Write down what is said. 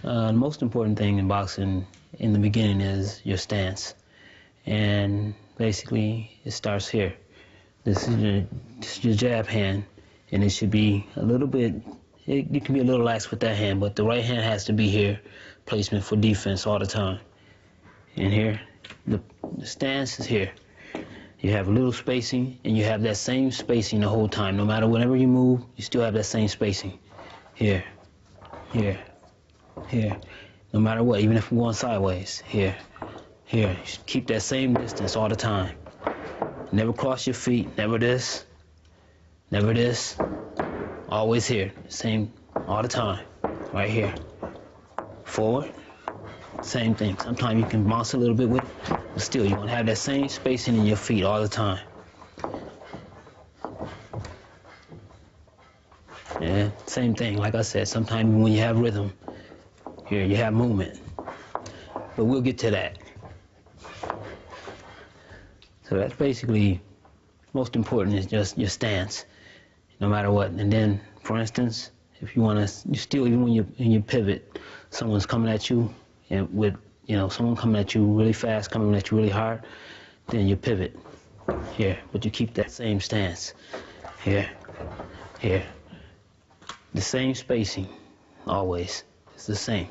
The most important thing in boxing in the beginning is your stance. And basically, it starts here. This is your jab hand, and it should be a little bit, you can be a little lax with that hand, but the right hand has to be here, placement for defense all the time. And here, the stance is here. You have a little spacing, and you have that same spacing the whole time. No matter whenever you move, you still have that same spacing. Here, here, here. No matter what, even if we're going sideways. Here, here. Keep that same distance all the time. Never cross your feet. Never this. Never this. Always here. Same all the time. Right here. Forward. Same thing. Sometimes you can bounce a little bit with it, but still, you want to have that same spacing in your feet all the time. Yeah, same thing. Like I said, sometimes when you have rhythm, here you have movement. But we'll get to that. So that's basically most important, is just your stance, no matter what. And then, for instance, if you want to, you still, even when you pivot, someone's coming at you, and with, someone coming at you really fast, coming at you really hard, then you pivot here, but you keep that same stance here, here. The same spacing, always. It's the same.